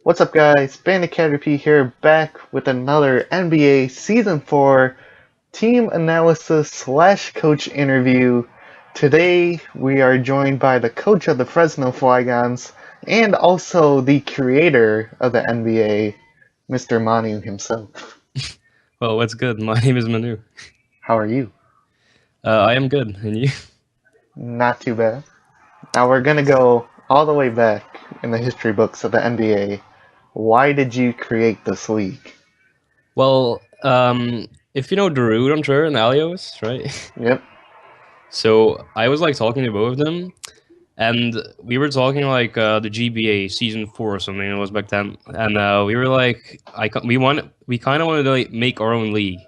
What's up, guys? Caterpie here, back with another NBA Season 4 team analysis slash coach interview. Today, we are joined by the coach of the Fresno Flygons and also the creator of the NBA, Mr. Manou himself. Well, what's good? My name is Manou. How are you? I am good, and you? Not too bad. Now, we're going to go all the way back in the history books of the NBA. Why did you create this league? Well, if you know Darude, I'm sure, and Alios, right? Yep. So I was like talking to both of them, and we were talking like the GBA season 4 or something. It was back then, and we were like, we kind of wanted to like make our own league,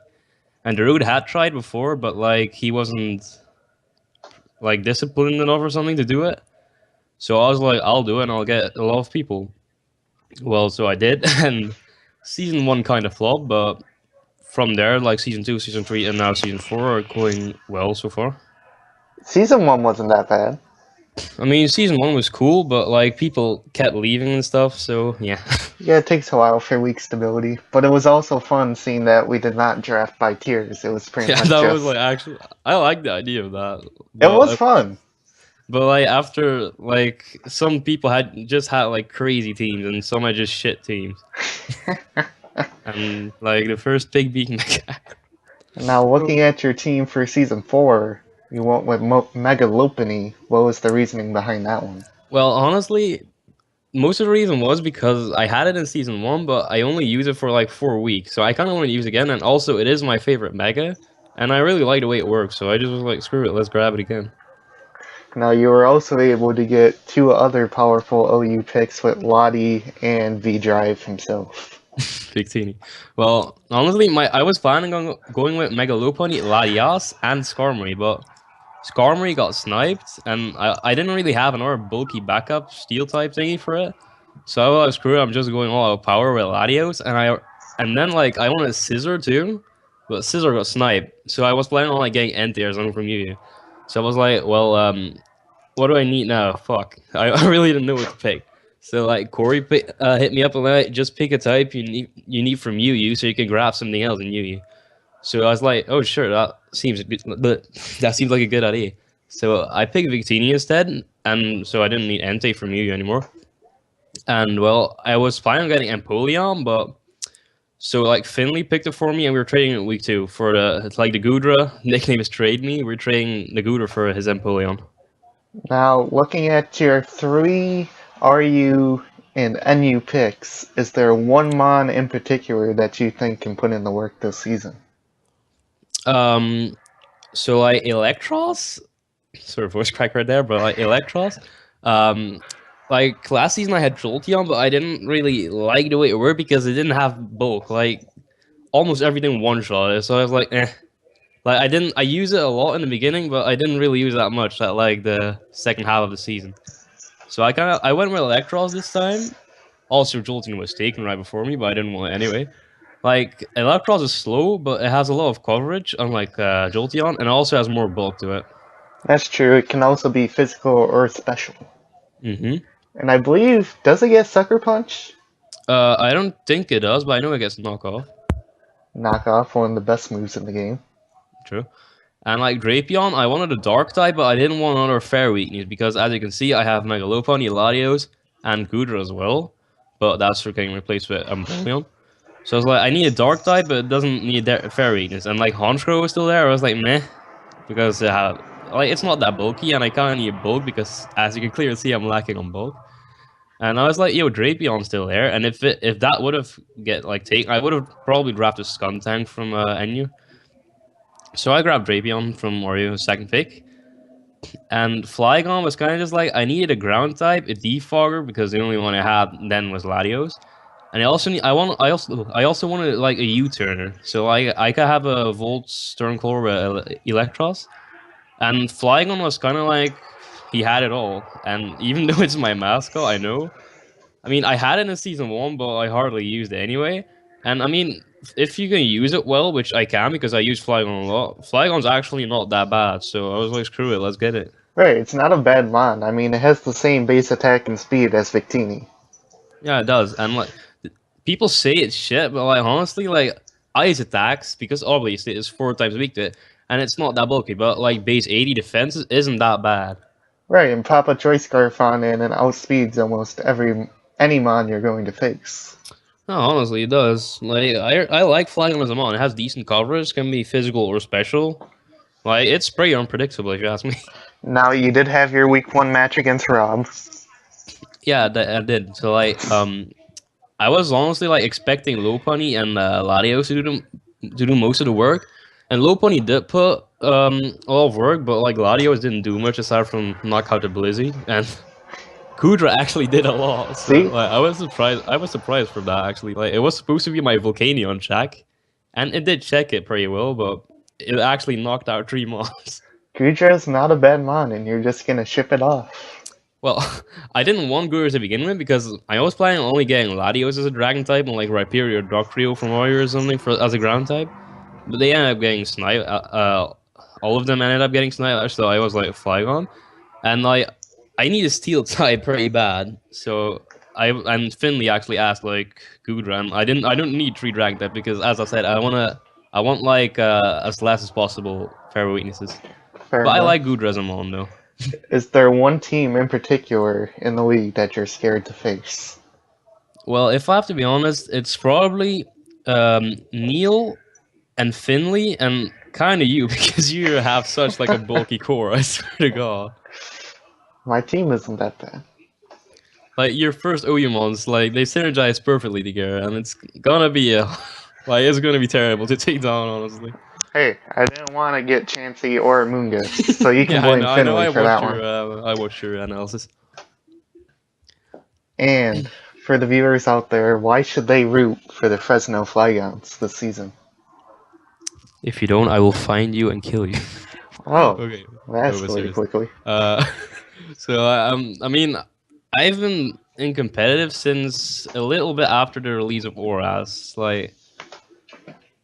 and Darude had tried before, but like he wasn't like disciplined enough or something to do it. So I was like, I'll do it, and I'll get a lot of people. Well, so I did, and season 1 kind of flopped, but from there, like season 2, season 3, and now season 4 are going well so far. Season 1 wasn't that bad. I mean, season 1 was cool, but like people kept leaving and stuff, so yeah. Yeah, it takes a while for league stability, but it was also fun seeing that we did not draft by tiers. It was pretty Yeah, much that just... was like actually, I like the idea of that. It was fun. But like after, like some people had like crazy teams, and some had just shit teams. And like the first big beacon. Now, looking at your team for season 4, you went with Megalopony. What was the reasoning behind that one? Well, honestly, most of the reason was because I had it in season 1, but I only used it for like 4 weeks. So I kind of want to use it again, and also it is my favorite mega, and I really like the way it works. So I just was like, screw it, let's grab it again. Now, you were also able to get 2 other powerful OU picks with Lottie and V-Drive himself. Big teeny. Well, honestly, I was planning on going with Megalopony, Latias, and Skarmory, but Skarmory got sniped, and I didn't really have another bulky backup steel type thingy for it. So I was like, screw it, I'm just going all out power with Latios, and then like I wanted Scissor too, but Scissor got sniped. So I was planning on like getting Entei or something from you. So I was like, well, what do I need now? Fuck, I really didn't know what to pick. So like Corey hit me up and like, just pick a type you need from Yu, so you can grab something else in Yu. So I was like, oh sure, that seems like a good idea. So I picked Victini instead, and so I didn't need Entei from Yu anymore. And well, I was planning on getting Empoleon, but so like Finley picked it for me, and we were trading it week 2 for the Gudra. Nickname is Trade Me. We're trading the Gudra for his Empoleon. Now, looking at your 3 RU and NU picks, is there one Mon in particular that you think can put in the work this season? So like Electros, sort of voice crack right there, but like Electros, like last season I had Jolteon, but I didn't really like the way it worked because it didn't have bulk. Like almost everything one shot, so I was like, eh. Like I use it a lot in the beginning, but I didn't really use it that much at like the second half of the season. So I went with Electros this time. Also, Jolteon was taken right before me, but I didn't want it anyway. Like Electros is slow, but it has a lot of coverage, unlike Jolteon, and it also has more bulk to it. That's true. It can also be physical or special. Mm-hmm. And I believe, does it get Sucker Punch? I don't think it does, but I know it gets knockoff. Knockoff, one of the best moves in the game. True. And like Drapion, I wanted a dark type, but I didn't want another fair weakness because, as you can see, I have Megalopony, Latios, and Gudra as well. But that's for getting replaced with Empoleon. So I was like, I need a dark type, but it doesn't need a fair weakness. And like Honchkrow was still there. I was like, meh, because like it's not that bulky, and I kind of need bulk because, as you can clearly see, I'm lacking on bulk. And I was like, yo, Drapion's still there, and if that would have taken, I would have probably drafted Skuntank from NU. So I grabbed Drapion from Orio's second pick. And Flygon was kind of just like, I needed a ground type, a defogger, because the only one I had then was Latios. And I also wanted like a U-turner. So I could have a Volt Sterncore with Electros. And Flygon was kind of like, he had it all. And even though it's my mascot, I know. I mean, I had it in season 1, but I hardly used it anyway. And I mean, if you can use it well, which I can because I use Flygon a lot, Flygon's actually not that bad. So I was like, screw it, let's get it. Right, it's not a bad Mon. I mean, it has the same base attack and speed as Victini. Yeah, it does. And like people say it's shit, but like honestly, like ice attacks because obviously it's 4 times weak to it, and it's not that bulky. But like base 80 defense isn't that bad. Right, and pop a Choice Scarf on in and outspeeds almost any mon you're going to face. No, honestly, it does. Like I like flying as a mon. It has decent coverage, can be physical or special. Like it's pretty unpredictable if you ask me. Now, you did have your week 1 match against Rob. Yeah, I did. So like I was honestly like expecting Low Pony and Latios to do most of the work, and Low Pony did put a lot of work, but like Latios didn't do much aside from knock out the Blizzy, and Kudra actually did a lot. So See? like I was surprised. I was surprised for that actually. Like it was supposed to be my Volcanion check, and it did check it pretty well, but it actually knocked out 3 mobs. Gudra's not a bad mon, and you're just gonna ship it off. Well, I didn't want Gurus to begin with because I was planning on only getting Latios as a dragon type and like Rhyperior or Dogtrio from Warrior or something as a ground type. But they ended up getting Snipe. All of them ended up getting Snipe, so I was like Flygon. And like I need a steel type pretty bad. So and Finley actually asked like Gudra, and I don't need 3 dragon type because as I said, I want like as less as possible fairy weaknesses. Fair But I enough. like Gudra as a mon though. Is there one team in particular in the league that you're scared to face? Well, if I have to be honest, it's probably Neil and Finley and kind of you because you have such like a bulky core. I swear to God, My team isn't that bad. like your first Oyumons, like they synergize perfectly together, and it's gonna be like it's gonna be terrible to take down. Honestly, Hey, I didn't want to get Chansey or Moongus, so you can yeah, blame I know. Finley for that one. I watched your analysis. And for the viewers out there, why should they root for the Fresno Flygons this season? If you don't, I will find you and kill you. Oh, Okay, that no, but escalated seriously. quickly. So I mean, I've been in competitive since a little bit after the release of Auras. Like,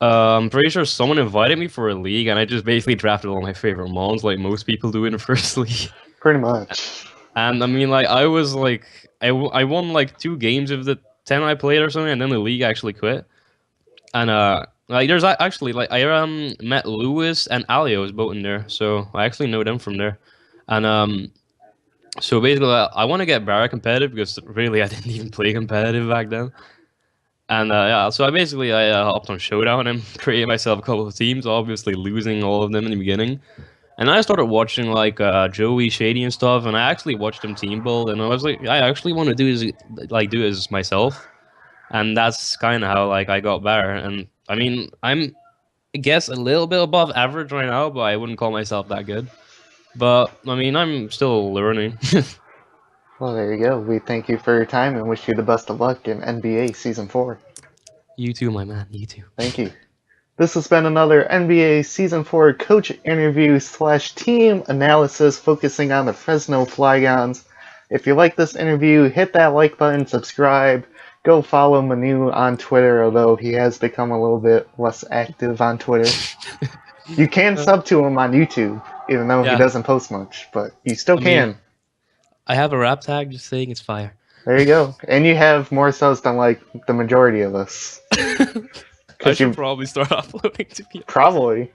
I'm pretty sure someone invited me for a league, and I just basically drafted all my favorite mons, like most people do in the first league. Pretty much. And I mean, like, I was like, I won like 2 games of the 10 I played or something, and then the league actually quit. And like, there's actually like I met Lewis and Alios both in there, so I actually know them from there. And so basically, I want to get Barra competitive because really I didn't even play competitive back then. And yeah, so I hopped on Showdown and created myself a couple of teams, obviously losing all of them in the beginning. And I started watching like Joey, Shady, and stuff, and I actually watched them team build, and I was like, I actually want to do this myself, and that's kind of how like I got better. And I mean, I guess a little bit above average right now, but I wouldn't call myself that good. But I mean, I'm still learning. Well, there you go. We thank you for your time and wish you the best of luck in NBA Season 4. You too, my man. You too. Thank you. This has been another NBA Season 4 coach interview / team analysis focusing on the Fresno Flygons. If you like this interview, hit that like button, subscribe, go follow Manou on Twitter, although he has become a little bit less active on Twitter. You can sub to him on YouTube, even though he doesn't post much, but you still can. I have a rap tag just saying it's fire. There you go. And you have more subs than like the majority of us. I should probably start uploading to be honest. Probably.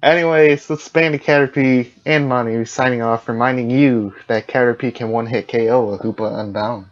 Anyways, this has been Caterpie and Manou signing off, reminding you that Caterpie can one-hit KO a Hoopa Unbound.